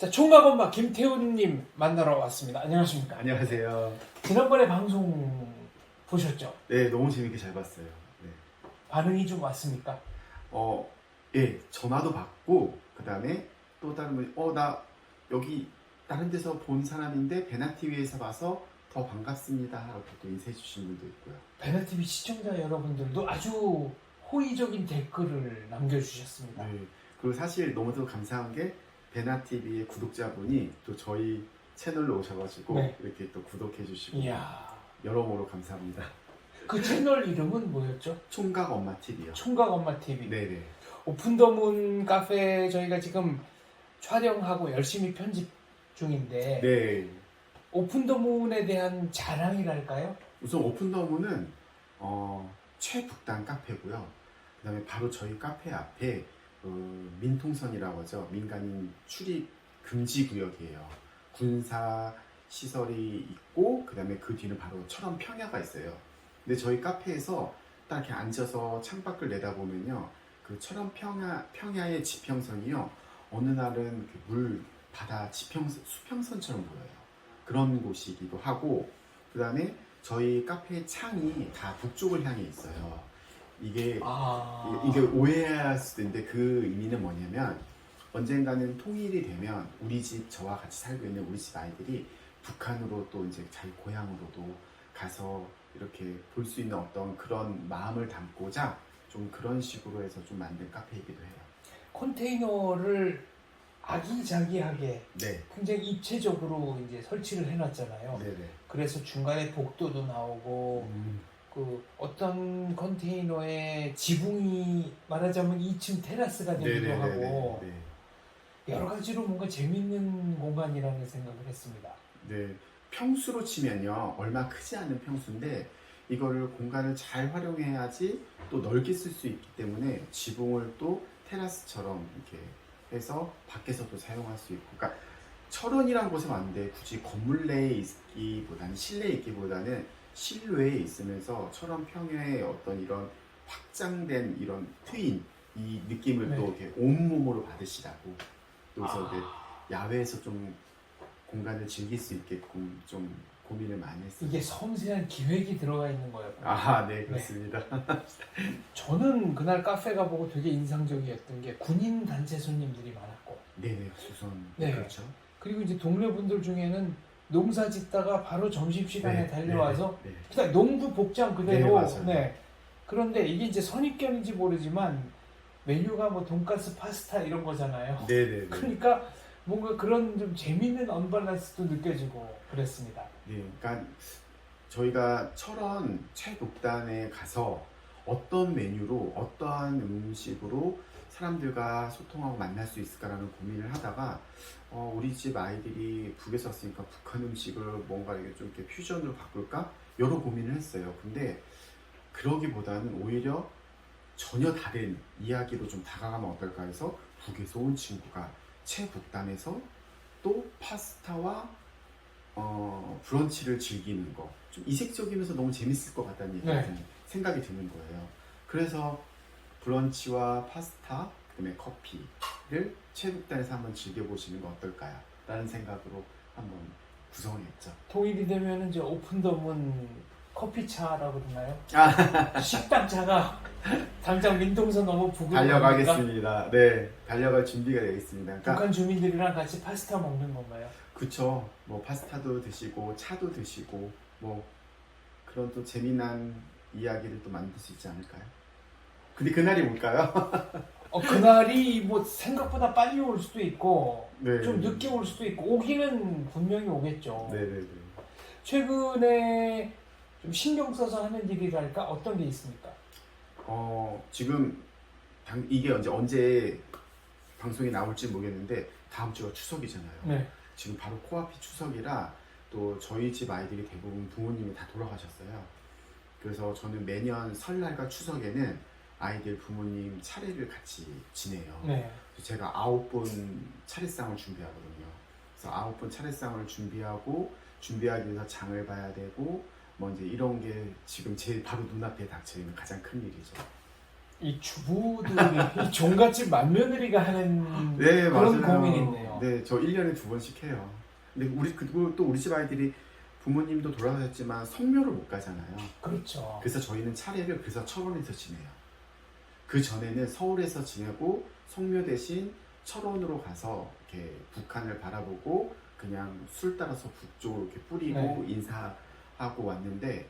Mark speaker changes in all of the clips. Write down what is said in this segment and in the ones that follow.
Speaker 1: 자, 총각엄마 김태훈님 만나러 왔습니다. 안녕하십니까?
Speaker 2: 안녕하세요.
Speaker 1: 지난번에 방송 보셨죠?
Speaker 2: 네, 너무 재밌게 잘 봤어요. 네.
Speaker 1: 반응이 좀 왔습니까?
Speaker 2: 예, 전화도 받고, 그 다음에 또 다른 분이, 나 여기 다른 데서 본 사람인데, 베나TV에서 봐서 더 반갑습니다. 하고 또 인사해 주신 분도 있고요.
Speaker 1: 베나TV 시청자 여러분들도 아주 호의적인 댓글을 남겨주셨습니다.
Speaker 2: 네. 그리고 사실 너무도 감사한 게, 베나TV의 구독자분이 또 저희 채널로 오셔가지고,
Speaker 1: 네.
Speaker 2: 이렇게 또 구독해 주시고,
Speaker 1: 이야,
Speaker 2: 여러모로 감사합니다.
Speaker 1: 그 채널 이름은 뭐였죠?
Speaker 2: 총각 엄마 TV요.
Speaker 1: 총각엄마 TV.
Speaker 2: 네네.
Speaker 1: 오픈더문 카페 저희가 지금 촬영하고 열심히 편집 중인데
Speaker 2: 네.
Speaker 1: 오픈더문에 대한 자랑이랄까요?
Speaker 2: 우선 오픈더문은 최북단 카페고요. 그 다음에 바로 저희 카페 앞에 민통선이라고 하죠. 민간인 출입 금지 구역이에요. 군사 시설이 있고 그 다음에 그 뒤는 바로 철원 평야가 있어요. 근데 저희 카페에서 딱 이렇게 앉아서 창밖을 내다보면요, 그 철원 평야의 지평선이요, 어느 날은 그 바다 수평선처럼 보여요. 그런 곳이기도 하고, 그 다음에 저희 카페 창이 다 북쪽을 향해 있어요. 이게 오해할 수도 있는데, 그 의미는 뭐냐면, 언젠가는 통일이 되면 우리 집, 저와 같이 살고 있는 우리 집 아이들이 북한으로 또 이제 자기 고향으로도 가서 이렇게 볼 수 있는 어떤 그런 마음을 담고자 좀 그런 식으로 해서 좀 만든 카페이기도 해요.
Speaker 1: 컨테이너를 아기자기하게
Speaker 2: 네.
Speaker 1: 굉장히 입체적으로 이제 설치를 해놨잖아요.
Speaker 2: 네네.
Speaker 1: 그래서 중간에 복도도 나오고 그 어떤 컨테이너에 지붕이 말하자면 2층 테라스가 되기도
Speaker 2: 네네네네.
Speaker 1: 하고
Speaker 2: 네.
Speaker 1: 여러 가지로 뭔가 재밌는 공간이라는 생각을 했습니다.
Speaker 2: 네. 평수로 치면요, 얼마 크지 않은 평수인데 이거를 공간을 잘 활용해야지 또 넓게 쓸 수 있기 때문에 지붕을 또 테라스처럼 이렇게 해서 밖에서도 사용할 수 있고, 그러니까 철원이라는 곳에 왔는데 굳이 건물 내에 있기보다는 실내에 있기보다는 실외에 있으면서 철원 평야의 어떤 이런 확장된 이런 트인 이 느낌을
Speaker 1: 네.
Speaker 2: 또 이렇게 온몸으로 받으시라고, 또 그래서 이제 야외에서 좀 공간을 즐길 수 있게끔 좀 고민을 많이 했어요.
Speaker 1: 이게 섬세한 기획이 들어가 있는 거였군요.
Speaker 2: 네, 그렇습니다.
Speaker 1: 저는 그날 카페 가보고 되게 인상적이었던 게 군인 단체 손님들이 많았고,
Speaker 2: 네네, 우선
Speaker 1: 네.
Speaker 2: 그렇죠.
Speaker 1: 그리고 이제 동네 분들 중에는 농사 짓다가 바로 점심시간에
Speaker 2: 네,
Speaker 1: 달려와서
Speaker 2: 네, 네.
Speaker 1: 그냥 농부 복장 그대로.
Speaker 2: 네, 맞아요.
Speaker 1: 네. 그런데 이게 이제 선입견인지 모르지만 메뉴가 뭐 돈가스, 파스타 이런 거잖아요.
Speaker 2: 네네네.
Speaker 1: 그러니까 뭔가 그런 좀 재밌는 언밸런스도 느껴지고 그랬습니다.
Speaker 2: 네, 그러니까 저희가 철원 최북단에 가서 어떤 메뉴로 어떠한 음식으로 사람들과 소통하고 만날 수 있을까라는 고민을 하다가 우리 집 아이들이 북에서 왔으니까 북한 음식을 뭔가 이게 좀 이렇게 퓨전으로 바꿀까 여러 고민을 했어요. 근데 그러기보다는 오히려 전혀 다른 이야기로 좀 다가가면 어떨까 해서 북에서 온 친구가 최북단에서 또 파스타와 브런치를 즐기는 거, 좀 이색적이면서 너무 재밌을 것 같다는 생각이 드는 거예요. 그래서 브런치와 파스타, 그다음에 커피를 최북단에서 한번 즐겨보시는 거 어떨까요? 라는 생각으로 한번 구성했죠.
Speaker 1: 통일이 되면 이제 오픈덤은 커피차라고 그러나요? 식당차가 당장 민통선 너무 북으로
Speaker 2: 달려가겠습니다. 네, 달려갈 준비가 되어 있습니다. 그러니까
Speaker 1: 북한 주민들이랑 같이 파스타 먹는 건가요?
Speaker 2: 그쵸. 뭐 파스타도 드시고 차도 드시고 뭐 그런 또 재미난 이야기를 또 만들 수 있지 않을까요? 근데 그날이 뭘까요?
Speaker 1: 그날이 뭐 생각보다 빨리 올 수도 있고
Speaker 2: 네.
Speaker 1: 좀 늦게 올 수도 있고 오기는 분명히 오겠죠.
Speaker 2: 네네네.
Speaker 1: 최근에 좀 신경 써서 하는 일이랄까 어떤 게 있습니까?
Speaker 2: 지금 이게 언제 방송이 나올지 모르겠는데 다음 주가 추석이잖아요.
Speaker 1: 네.
Speaker 2: 지금 바로 코앞이 추석이라 또 저희 집 아이들이 대부분 부모님이 다 돌아가셨어요. 그래서 저는 매년 설날과 추석에는 아이들 부모님 차례를 같이 지내요.
Speaker 1: 네.
Speaker 2: 제가 9분 차례상을 준비하거든요. 그래서 9분 차례상을 준비하기 위해서 장을 봐야 되고 뭐 이제 이런 게 지금 제 바로 눈앞에 닥쳐 있는 가장 큰 일이죠.
Speaker 1: 이 주부들이 이 종갓집 맏며느리가 하는
Speaker 2: 네,
Speaker 1: 그런
Speaker 2: 맞아요.
Speaker 1: 고민이 있네요.
Speaker 2: 네, 저 1년에 2번씩 해요. 근데 그리고 또 우리 집 아이들이 부모님도 돌아가셨지만 성묘를 못 가잖아요.
Speaker 1: 그렇죠.
Speaker 2: 그래서 저희는 차례를 그래서 철원에서 지내요. 그 전에는 서울에서 지내고 성묘 대신 철원으로 가서 이렇게 북한을 바라보고 그냥 술 따라서 북쪽으로 이렇게 뿌리고
Speaker 1: 네.
Speaker 2: 인사하고 왔는데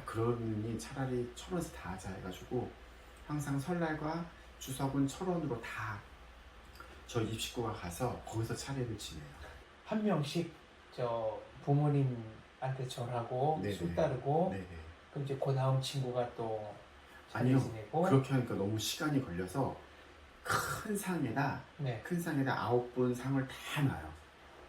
Speaker 2: 그러니 차라리 철원에서 다 하자 해가지고 항상 설날과 추석은 철원으로 다 저희 입식구가 가서 거기서 차례를 지내요.
Speaker 1: 한 명씩 저 부모님한테 절하고
Speaker 2: 네네.
Speaker 1: 술 따르고
Speaker 2: 네네.
Speaker 1: 그럼 이제 그 다음 친구가 또 차례
Speaker 2: 아니요.
Speaker 1: 지내고
Speaker 2: 그렇게 하니까 너무 시간이 걸려서 큰 상에다
Speaker 1: 네.
Speaker 2: 9분 상을 다 놔요.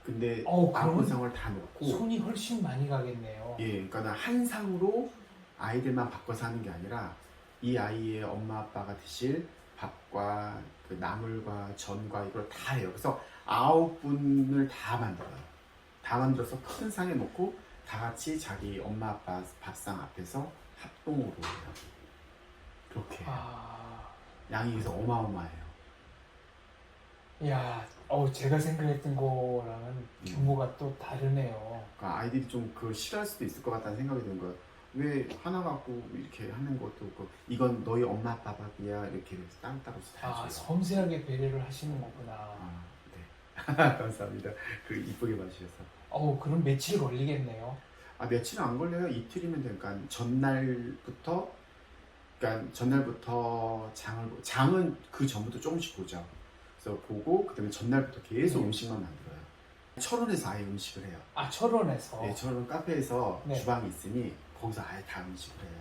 Speaker 2: 근데
Speaker 1: 그러면
Speaker 2: 9분 상을 다 놓고
Speaker 1: 손이 훨씬 많이 가겠네요.
Speaker 2: 예, 그러니까 한 상으로 아이들만 바꿔서 하는 게 아니라 이 아이의 엄마 아빠가 드실 밥과 그 나물과 전과 이걸 다 해요. 그래서 9분을 다 만들어요. 다 만들어서 큰 상에 놓고 다 같이 자기 엄마 아빠 밥상 앞에서 합동으로 해요. 그렇게 해요. 양이 그래서 어마어마해요.
Speaker 1: 야, 제가 생각했던 거랑은 규모가 또 다르네요.
Speaker 2: 그러니까 아이들이 좀 그걸 싫어할 수도 있을 것 같다는 생각이 드는 거예요. 왜 하나 갖고 이렇게 하는 것도 없고 이건 너희 엄마 아빠 밥이야 이렇게 따로따로 다 줘요.
Speaker 1: 섬세하게 배려를 하시는 거구나.
Speaker 2: 네. 감사합니다. 그 이쁘게 봐주셔서.
Speaker 1: 그럼 며칠 걸리겠네요.
Speaker 2: 며칠은 안 걸려요. 이틀이면 되니까 전날부터 장은 그 전부터 조금씩 보죠. 그래서 보고 그다음에 전날부터 계속 음식만 만들어요. 철원에서 아예 음식을 해요.
Speaker 1: 철원에서.
Speaker 2: 네, 철원 카페에서
Speaker 1: 네.
Speaker 2: 주방이 있으니 거기서 아예 다 음식을 해요.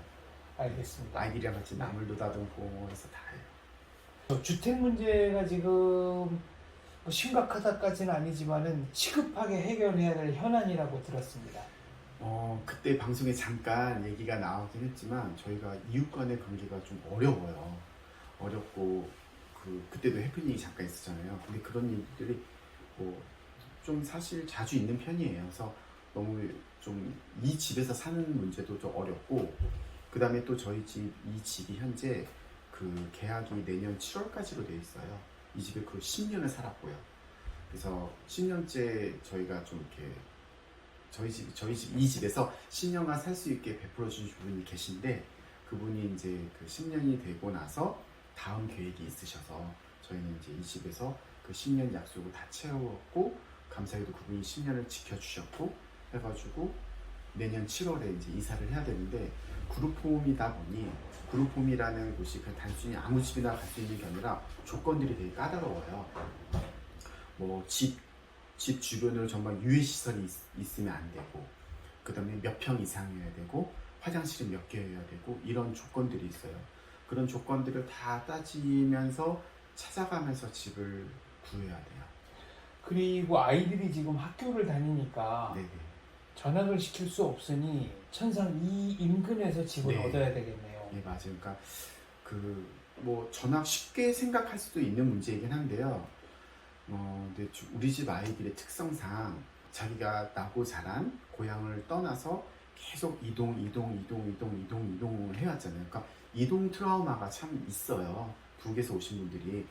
Speaker 1: 알겠습니다.
Speaker 2: 아이들이랑 같이 나물도 다듬고 해서 다 해요.
Speaker 1: 주택 문제가 지금 뭐 심각하다까지는 아니지만은 시급하게 해결해야 될 현안이라고 들었습니다.
Speaker 2: 그때 방송에 잠깐 얘기가 나오긴 했지만 저희가 이웃 간의 관계가 좀 어려워요. 어렵고 그때도 해프닝이 잠깐 있었잖아요. 근데 그런 일들이 좀 사실 자주 있는 편이에요. 그래서 너무 좀 이 집에서 사는 문제도 좀 어렵고 그 다음에 또 저희 이 집이 현재 그 계약이 내년 7월까지로 돼 있어요. 이 집에 10년을 살았고요. 그래서 10년째 저희가 좀 이렇게 이 집에서 10년간 살 수 있게 베풀어 주신 분이 계신데 그분이 이제 10년이 되고 나서 다음 계획이 있으셔서 저희는 이제 이 집에서 그 10년 약속을 다 채웠고 감사히도 그분이 10년을 지켜주셨고 해가지고 내년 7월에 이제 이사를 해야 되는데 그룹홈이다 보니 그룹홈이라는 곳이 그냥 단순히 아무 집이나 갈 수 있는 게 아니라 조건들이 되게 까다로워요. 집 주변으로 정말 유해시설이 있으면 안 되고 그 다음에 몇 평 이상이어야 되고 화장실은 몇 개여야 되고 이런 조건들이 있어요. 그런 조건들을 다 따지면서 찾아가면서 집을 구해야 돼요. 그리고
Speaker 1: 아이들이 지금 학교를 다니니까
Speaker 2: 네네.
Speaker 1: 전학을 시킬 수 없으니 천상 이 인근에서 집을
Speaker 2: 네.
Speaker 1: 얻어야 되겠네요.
Speaker 2: 네, 맞아요. 그러니까 전학 쉽게 생각할 수도 있는 문제이긴 한데요. 근데 우리 집 아이들의 특성상 자기가 나고 자란 고향을 떠나서 계속 이동을 해왔잖아요. 그러니까 이동 트라우마가 참 있어요. 북에서 오신 분들이.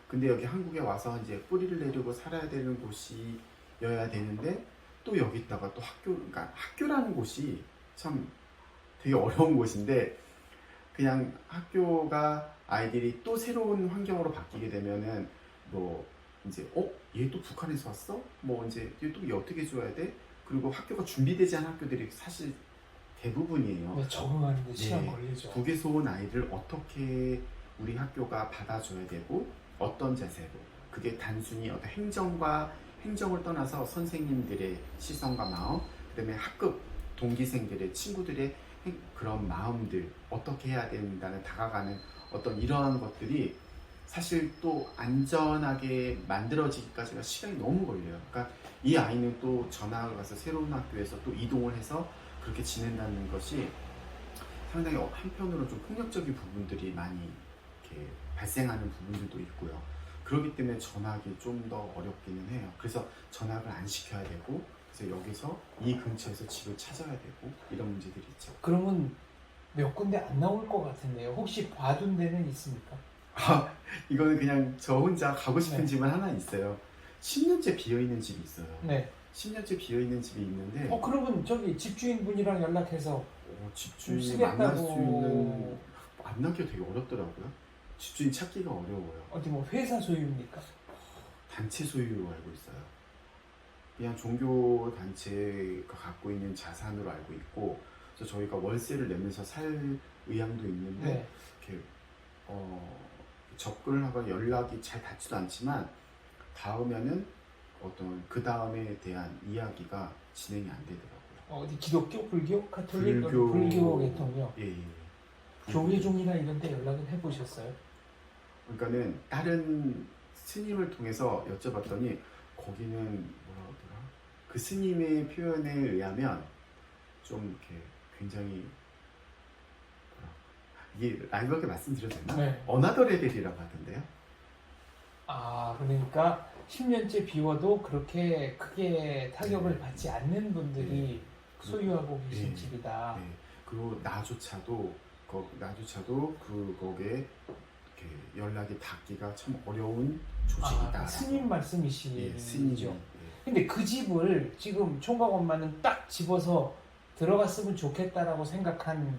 Speaker 2: 근데 여기 한국에 와서 이제 뿌리를 내리고 살아야 되는 곳이어야 되는데 또 여기다가 또 그러니까 학교라는 곳이 참 되게 어려운 곳인데 그냥 학교가 아이들이 또 새로운 환경으로 바뀌게 되면은 이제 얘 또 북한에서 왔어? 이제 얘 또 어떻게 해줘야 돼? 그리고 학교가 준비되지 않은 학교들이 사실 대부분이에요.
Speaker 1: 네, 적응하는데 시간 걸리죠.
Speaker 2: 북에서 온 아이들 어떻게 우리 학교가 받아줘야 되고 어떤 자세로 그게 단순히 어떤 행정을 떠나서 선생님들의 시선과 마음 그다음에 학급 동기생들의 친구들의 그런 마음들 어떻게 해야 된다는 다가가는 어떤 이러한 것들이 사실 또 안전하게 만들어지기까지가 시간이 너무 걸려요. 그러니까 이 아이는 또 전학을 가서 새로운 학교에서 또 이동을 해서 그렇게 지낸다는 것이 상당히 한편으로 좀 폭력적인 부분들이 많이 이렇게 발생하는 부분들도 있고요. 그렇기 때문에 전학이 좀 더 어렵기는 해요. 그래서 전학을 안 시켜야 되고 그래서 여기서 이 근처에서 집을 찾아야 되고 이런 문제들이 있죠.
Speaker 1: 그러면 몇 군데 안 나올 것 같은데요. 혹시 봐둔 데는 있습니까?
Speaker 2: 아, 이거는 그냥 저 혼자 가고 싶은
Speaker 1: 네.
Speaker 2: 집은 하나 있어요. 10년째 비어있는 집이 있어요.
Speaker 1: 네.
Speaker 2: 10년째 비어있는 집이 있는데
Speaker 1: 그러면 저기 집주인분이랑 연락해서 좀
Speaker 2: 집주인이 만날 수
Speaker 1: 쓰겠다고
Speaker 2: 있는, 만나기가 되게 어렵더라고요. 집주인 찾기가 어려워요.
Speaker 1: 어디 뭐 회사 소유입니까?
Speaker 2: 단체 소유로 알고 있어요. 그냥 종교 단체가 갖고 있는 자산으로 알고 있고, 그래서 저희가 월세를 내면서 살 의향도 있는데
Speaker 1: 네.
Speaker 2: 이렇게 접근을 하거나 연락이 잘 닿지도 않지만 닿으면은 어떤 그 다음에 대한 이야기가 진행이 안 되더라고요.
Speaker 1: 어디 기독교, 불교, 가톨릭, 불교 계통이요.
Speaker 2: 예, 예.
Speaker 1: 교회종이나 이런 데 연락은 해보셨어요?
Speaker 2: 그러니까는 다른 스님을 통해서 여쭤봤더니 거기는 뭐라 그러더라? 그 스님의 표현에 의하면 좀 이렇게 굉장히 이게 라이브하게 말씀드려도 되나?
Speaker 1: 네.
Speaker 2: 어나더 레벨이라고 하던데요.
Speaker 1: 그러니까 10년째 비워도 그렇게 크게 타격을
Speaker 2: 네.
Speaker 1: 받지 않는 분들이 소유하고 계신
Speaker 2: 네.
Speaker 1: 집이다.
Speaker 2: 네. 그리고 나조차도 그거에 이렇게 연락이 닿기가 참 어려운 조직이다.
Speaker 1: 스님 말씀이시죠?
Speaker 2: 예, 스님이죠.
Speaker 1: 근데 그 집을 지금 총각 엄마는 딱 집어서 들어갔으면 좋겠다라고 생각한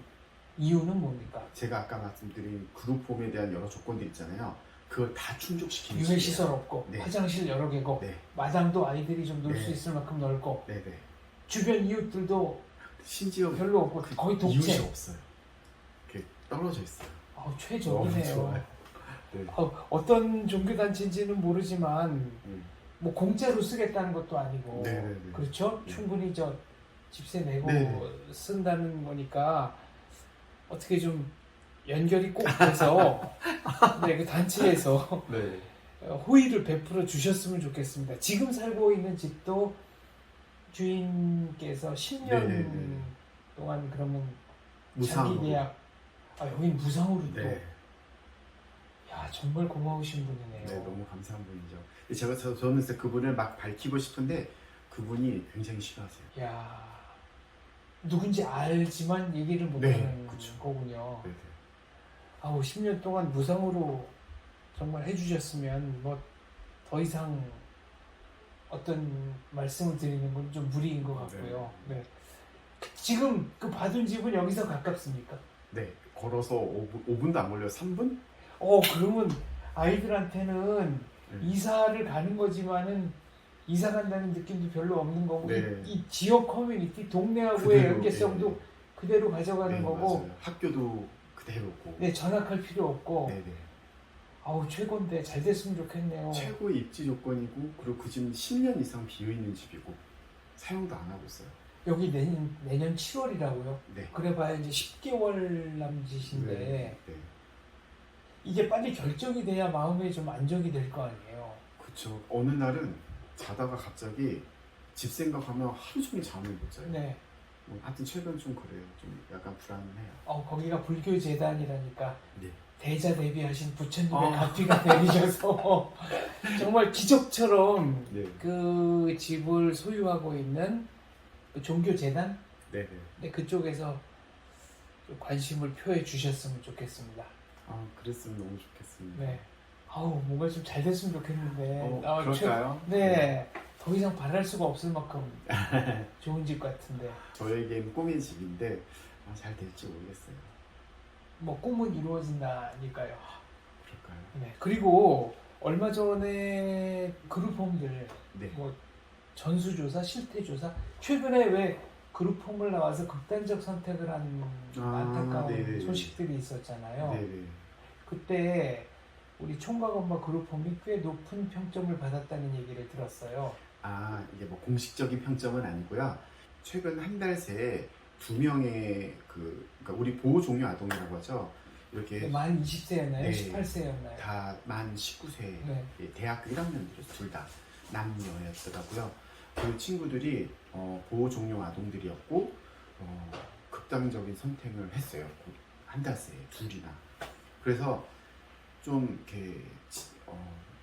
Speaker 1: 이유는 뭡니까?
Speaker 2: 제가 아까 말씀드린 그룹홈에 대한 여러 조건들 있잖아요. 그걸 다 충족시키는
Speaker 1: 유해 시설 없고
Speaker 2: 네.
Speaker 1: 화장실 여러 개고
Speaker 2: 네.
Speaker 1: 마당도 아이들이 좀 놀 수
Speaker 2: 네.
Speaker 1: 있을 만큼 넓고
Speaker 2: 네네.
Speaker 1: 주변 이웃들도
Speaker 2: 심지어
Speaker 1: 별로 없고 거의
Speaker 2: 이웃이
Speaker 1: 독재.
Speaker 2: 없어요. 이렇게 떨어져 있어요. 너무
Speaker 1: 최적이네요.
Speaker 2: 좋아요. 네.
Speaker 1: 어떤 종교 단체인지는 모르지만 뭐 공짜로 쓰겠다는 것도 아니고
Speaker 2: 네네네.
Speaker 1: 그렇죠?
Speaker 2: 네.
Speaker 1: 충분히 저 집세 내고
Speaker 2: 네네.
Speaker 1: 쓴다는 거니까 어떻게 좀 연결이 꼭 돼서 네, 그 단체에서
Speaker 2: 네.
Speaker 1: 호의를 베풀어 주셨으면 좋겠습니다. 지금 살고 있는 집도 주인께서 10년
Speaker 2: 네네네.
Speaker 1: 동안 그러면
Speaker 2: 무상으로.
Speaker 1: 장기 계약 여긴 무상으로 또.
Speaker 2: 네.
Speaker 1: 야 정말 고마우신 분이네요.
Speaker 2: 네, 너무 감사한 분이죠. 저는 진짜 그분을 막 밝히고 싶은데 그분이 굉장히 싫어하세요.
Speaker 1: 야 누군지 알지만 얘기를 못하는
Speaker 2: 그쵸.
Speaker 1: 거군요.
Speaker 2: 네.
Speaker 1: 10년 동안 무상으로 정말 해주셨으면 뭐 더 이상 어떤 말씀을 드리는 건 좀 무리인 것 같고요. 네. 지금 그 받은 집은 여기서 가깝습니까?
Speaker 2: 네, 걸어서 5분도 안 걸려요. 3분?
Speaker 1: 그러면 아이들한테는
Speaker 2: 네.
Speaker 1: 이사를 가는 거지만은 이사 간다는 느낌도 별로 없는 거고
Speaker 2: 네.
Speaker 1: 이 지역 커뮤니티 동네하고의
Speaker 2: 그대로,
Speaker 1: 연계성도
Speaker 2: 네.
Speaker 1: 그대로 가져가는
Speaker 2: 네,
Speaker 1: 거고
Speaker 2: 맞아요. 학교도 그대로고.
Speaker 1: 네, 전학할 필요 없고
Speaker 2: 네네.
Speaker 1: 최고인데 잘 됐으면 좋겠네요.
Speaker 2: 최고의 입지 조건이고, 그리고 그 집은 10년 이상 비어있는 집이고 사용도 안 하고 있어요.
Speaker 1: 여기 내년 7월이라고요?
Speaker 2: 네.
Speaker 1: 그래봐야 이제 10개월 남짓인데
Speaker 2: 네.
Speaker 1: 이게 빨리 결정이 돼야 마음에 좀 안정이 될 거 아니에요.
Speaker 2: 그쵸. 어느 날은 자다가 갑자기 집 생각하면 하루 종일 잠을 못 자요.
Speaker 1: 네.
Speaker 2: 하여튼 최근 좀 그래요. 좀 약간 불안해요.
Speaker 1: 거기가 불교 재단이라니까
Speaker 2: 네.
Speaker 1: 대자 대비하신 부처님의 가피가 내리셔서 정말 기적처럼
Speaker 2: 네.
Speaker 1: 그 집을 소유하고 있는 그 종교 재단
Speaker 2: 네네.
Speaker 1: 네, 그쪽에서 좀 관심을 표해 주셨으면 좋겠습니다.
Speaker 2: 그랬으면 너무 좋겠습니다.
Speaker 1: 네. 뭔가 좀 잘 됐으면 좋겠는데.
Speaker 2: 그럴까요?
Speaker 1: 네. 더 이상 바랄 수가 없을 만큼 좋은 집 같은데.
Speaker 2: 저에겐 꿈의 집인데 잘 될지 모르겠어요.
Speaker 1: 뭐 꿈은 이루어진다니까요.
Speaker 2: 그럴까요?
Speaker 1: 네. 그리고 얼마 전에 그룹홈들
Speaker 2: 네.
Speaker 1: 뭐 전수조사, 실태조사 최근에 왜 그룹홈을 나와서 극단적 선택을 한 안타까운
Speaker 2: 네네.
Speaker 1: 소식들이 있었잖아요.
Speaker 2: 네네.
Speaker 1: 그때 우리 총각 엄마 그룹홈이 꽤 높은 평점을 받았다는 얘기를 들었어요.
Speaker 2: 이게 뭐 공식적인 평점은 아니고요. 최근 한 달 새에 2명의 그러니까 우리 보호 종료 아동이라고 하죠. 이렇게
Speaker 1: 만 20세였나요?
Speaker 2: 네.
Speaker 1: 18세였나요?
Speaker 2: 다 만 19세,
Speaker 1: 네.
Speaker 2: 대학교 1학년들이었어요. 둘 다 남녀였더라고요. 그 친구들이 보호 종료 아동들이었고 극단적인 선택을 했어요. 한 달 새에 둘이나. 그래서 좀 이렇게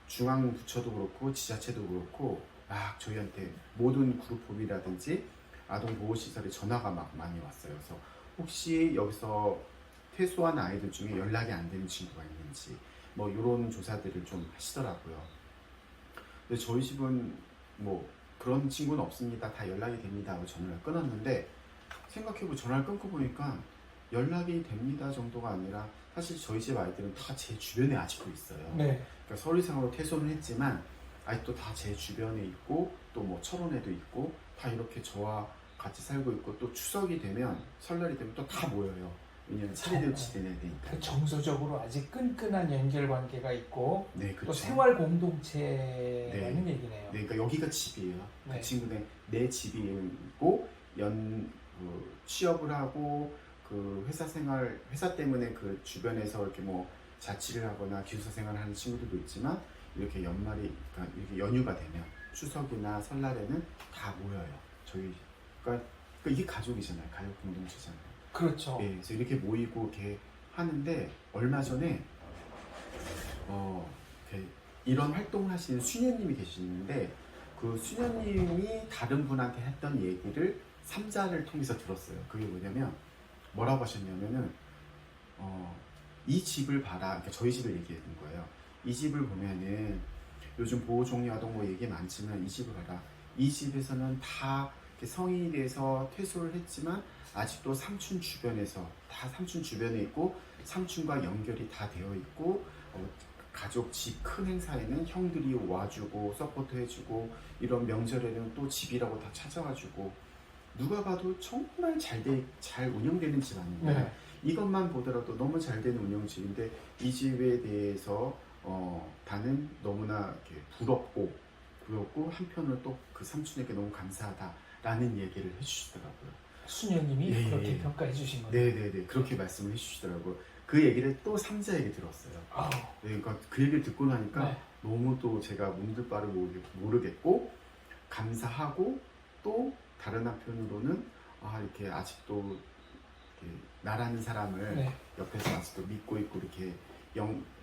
Speaker 2: 중앙 부처도 그렇고 지자체도 그렇고 막 저희한테 모든 그룹홈이라든지 아동 보호 시설에 전화가 막 많이 왔어요. 그래서 혹시 여기서 퇴소한 아이들 중에 연락이 안 되는 친구가 있는지 뭐 이런 조사들을 좀 하시더라고요. 근데 저희 집은 뭐 그런 친구는 없습니다. 다 연락이 됩니다 하고 전화를 끊었는데, 생각해보고 전화를 끊고 보니까 연락이 됩니다 정도가 아니라 사실 저희 집 아이들은 다 제 주변에 아직도 있어요.
Speaker 1: 네.
Speaker 2: 그러니까 서류상으로 퇴소는 했지만 아직도 다 제 주변에 있고 또 뭐 철원에도 있고 다 이렇게 저와 같이 살고 있고, 또 추석이 되면 설날이 되면 또 다 모여요. 왜냐면 차례대우치 지내야 되니까.
Speaker 1: 그 정서적으로 아직 끈끈한 연결 관계가 있고
Speaker 2: 네,
Speaker 1: 또
Speaker 2: 그렇죠.
Speaker 1: 생활 공동체라는
Speaker 2: 네.
Speaker 1: 얘기네요.
Speaker 2: 네, 그러니까 여기가 집이에요.
Speaker 1: 네.
Speaker 2: 그 친구는 내 집이고 취업을 하고 그 회사 때문에 그 주변에서 이렇게 뭐 자취를 하거나 기숙사 생활을 하는 친구들도 있지만, 이렇게 연말이, 그러니까 이렇게 연휴가 되면 추석이나 설날에는 다 모여요. 그러니까 이게 가족이잖아요. 가족 공동체잖아요.
Speaker 1: 그렇죠.
Speaker 2: 네, 그래서 이렇게 모이고 이렇게 하는데, 얼마 전에 이렇게 이런 활동을 하시는 수녀님이 계시는데, 그 수녀님이 다른 분한테 했던 얘기를 삼자를 통해서 들었어요. 그게 뭐냐면 뭐라고 하셨냐면은 이 집을 봐라. 그러니까 저희 집을 얘기하는 거예요. 이 집을 보면은 요즘 보호종료 아동 뭐 얘기 많지만 이 집을 봐라. 이 집에서는 다 이렇게 성인이 돼서 퇴소를 했지만 아직도 삼촌 주변에서 다 삼촌 주변에 있고 삼촌과 연결이 다 되어 있고, 가족 집 큰 행사에는 형들이 와주고 서포트 해주고, 이런 명절에는 또 집이라고 다 찾아와주고, 누가 봐도 정말 잘 운영되는 집 아닌가.
Speaker 1: 네.
Speaker 2: 이것만 보더라도 너무 잘 되는 운영집인데, 이 집에 대해서 나는 너무나 이렇게 부럽고 한편으로 또 그 삼촌에게 너무 감사하다라는 얘기를 해주시더라고요.
Speaker 1: 수녀님이
Speaker 2: 예,
Speaker 1: 그렇게
Speaker 2: 예.
Speaker 1: 평가해 주신 거예요.
Speaker 2: 네네네, 그렇게 말씀을 해주시더라고요. 그 얘기를 또 삼자에게 들었어요.
Speaker 1: 아우.
Speaker 2: 네, 그러니까 그 얘기를 듣고 나니까
Speaker 1: 네.
Speaker 2: 너무 또 제가 몸둘 바를 모르겠고 감사하고, 또 다른 한편으로는 이렇게 아직도 이렇게 나라는 사람을
Speaker 1: 네.
Speaker 2: 옆에서 아직도 믿고 있고, 이렇게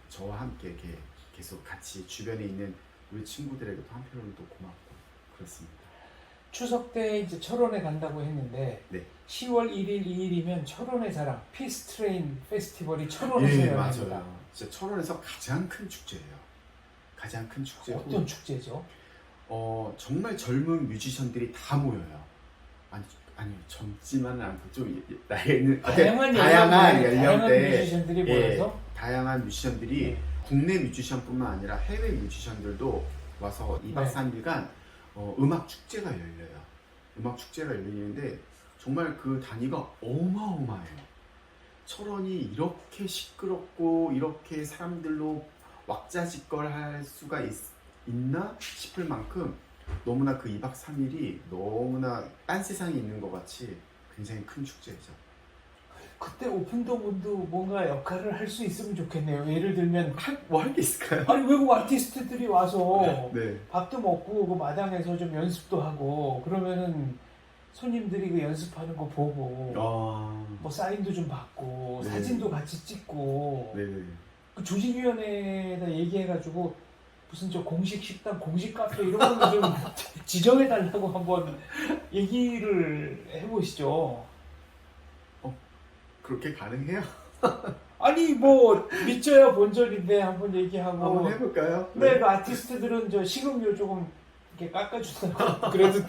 Speaker 2: 저와 함께 이렇게 계속 같이 주변에 있는 우리 친구들에게도 한편으로는 또 고맙고 그렇습니다.
Speaker 1: 추석 때 이제 철원에 간다고 했는데
Speaker 2: 네.
Speaker 1: 10월 1일, 2일이면 철원의 자랑 피스트레인 페스티벌이 철원에서
Speaker 2: 예,
Speaker 1: 열립니다.
Speaker 2: 맞아요. 진짜 철원에서 가장 큰 축제예요. 가장 큰 축제고.
Speaker 1: 어떤 축제죠?
Speaker 2: 정말 젊은 뮤지션들이 다 모여요. 아니 젊지만은 않고 좀 나이는 다양한 연령대,
Speaker 1: 뮤지션들이
Speaker 2: 예,
Speaker 1: 모여서
Speaker 2: 다양한 뮤지션들이
Speaker 1: 네.
Speaker 2: 국내 뮤지션뿐만 아니라 해외 뮤지션들도 와서 2박
Speaker 1: 네.
Speaker 2: 3일간 음악 축제가 열려요. 음악 축제가 열리는데 정말 그 단위가 어마어마해요. 철원이 이렇게 시끄럽고 이렇게 사람들로 왁자지껄할 수가 있나 싶을 만큼 너무나 그 2박 3일이 너무나 딴 세상에 있는 것 같이 굉장히 큰 축제죠.
Speaker 1: 그때 오픈도문도 뭔가 역할을 할 수 있으면 좋겠네요. 예를 들면
Speaker 2: 할 게 있을까요?
Speaker 1: 아니 외국 아티스트들이 와서
Speaker 2: 네.
Speaker 1: 밥도 먹고 그 마당에서 좀 연습도 하고 그러면은 손님들이 그 연습하는 거 보고 뭐 사인도 좀 받고
Speaker 2: 네.
Speaker 1: 사진도 같이 찍고
Speaker 2: 네.
Speaker 1: 그 조직위원회에다 얘기해가지고 무슨 저 공식 식당, 공식 카페 이런 걸로 좀 지정해달라고 한번 얘기를 해보시죠.
Speaker 2: 그렇게 가능해요?
Speaker 1: 아니 뭐 믿져야 본전인데 한번 얘기하고.
Speaker 2: 한번 해볼까요?
Speaker 1: 네, 그 아티스트들은 저 식음료 조금 이렇게 깎아준다고. 그래도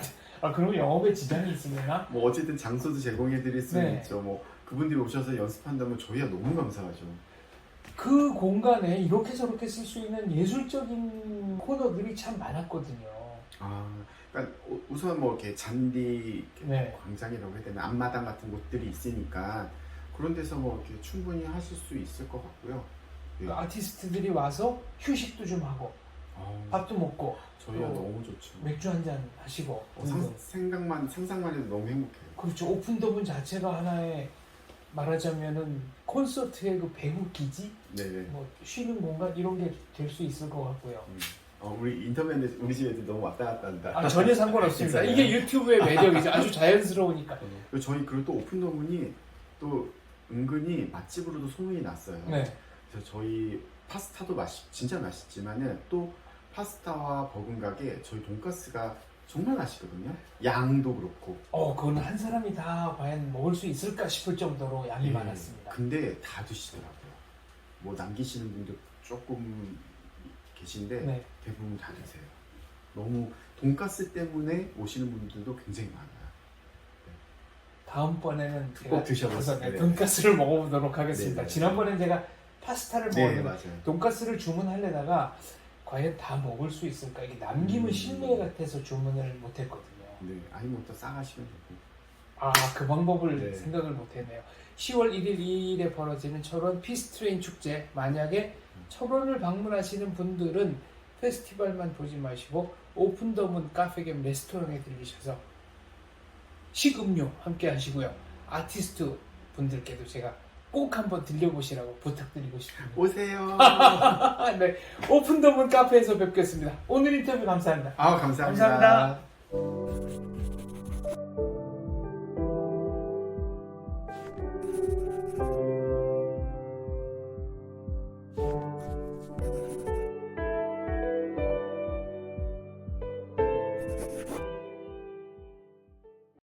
Speaker 1: 그러면 영업에 지장이 있으려나?
Speaker 2: 뭐 어쨌든 장소도 제공해드릴 수는
Speaker 1: 네.
Speaker 2: 있죠. 뭐 그분들이 오셔서 연습한다면 저희야 너무 감사하죠.
Speaker 1: 그 공간에 이렇게 저렇게 쓸 수 있는 예술적인 코너들이 참 많았거든요.
Speaker 2: 그러니까 우선 뭐 이렇게 잔디
Speaker 1: 네.
Speaker 2: 광장이라고 해야 되나, 앞마당 같은 곳들이 있으니까 그런 데서 뭐 이렇게 충분히 하실 수 있을 것 같고요. 네.
Speaker 1: 그 아티스트들이 와서 휴식도 좀 하고 밥도 먹고
Speaker 2: 저희야
Speaker 1: 또
Speaker 2: 너무 좋죠.
Speaker 1: 맥주 한잔 하시고.
Speaker 2: 상상만 해도 너무 행복해요.
Speaker 1: 그렇죠. 오픈더문 자체가 하나의 말하자면은 콘서트의 그 배구 기지,
Speaker 2: 네네.
Speaker 1: 뭐 쉬는 공간 이런 게 될 수 있을 것 같고요.
Speaker 2: 우리 인터넷에 우리 집 애들 너무 왔다 갔다 한다.
Speaker 1: 전혀 상관없습니다.
Speaker 2: 괜찮아요.
Speaker 1: 이게 유튜브의 매력이죠. 아주 자연스러우니까.
Speaker 2: 그리고 또 오픈더문이 또 은근히 맛집으로도 소문이 났어요.
Speaker 1: 네.
Speaker 2: 그래서 저희 파스타도 진짜 맛있지만은 또 파스타와 버금가게 저희 돈가스가 정말 맛있거든요. 양도 그렇고.
Speaker 1: 그거는 한 사람이 다 과연 먹을 수 있을까 싶을 정도로 양이
Speaker 2: 예,
Speaker 1: 많았습니다.
Speaker 2: 근데 다 드시더라고요. 뭐 남기시는 분도 조금 계신데
Speaker 1: 네.
Speaker 2: 대부분 다 드세요. 너무 돈가스 때문에 오시는 분들도 굉장히 많아요.
Speaker 1: 다음번에는 제가
Speaker 2: 꼭 드셔보세요.
Speaker 1: 가서
Speaker 2: 네.
Speaker 1: 돈가스를 먹어보도록 하겠습니다.
Speaker 2: 네, 네.
Speaker 1: 지난번엔 제가 파스타를
Speaker 2: 네,
Speaker 1: 먹었는데
Speaker 2: 맞아요.
Speaker 1: 돈가스를 주문하려다가 과연 다 먹을 수 있을까? 이게 남기면 실례 같아서 주문을 못했거든요.
Speaker 2: 네, 아니면 또 싸가시면 되고.
Speaker 1: 그 방법을
Speaker 2: 네.
Speaker 1: 생각을 못했네요. 10월 1일 2일에 벌어지는 철원 피스트레인 축제, 만약에 철원을 방문하시는 분들은 페스티벌만 보지 마시고 오픈 더 문 카페 겸 레스토랑에 들리셔서 식음료 함께 하시고요. 아티스트 분들께도 제가 꼭 한번 들려보시라고 부탁드리고 싶습니다.
Speaker 2: 오세요.
Speaker 1: 네, 오픈 더 문 카페에서 뵙겠습니다. 오늘 인터뷰 감사합니다.
Speaker 2: 감사합니다.
Speaker 1: 감사합니다.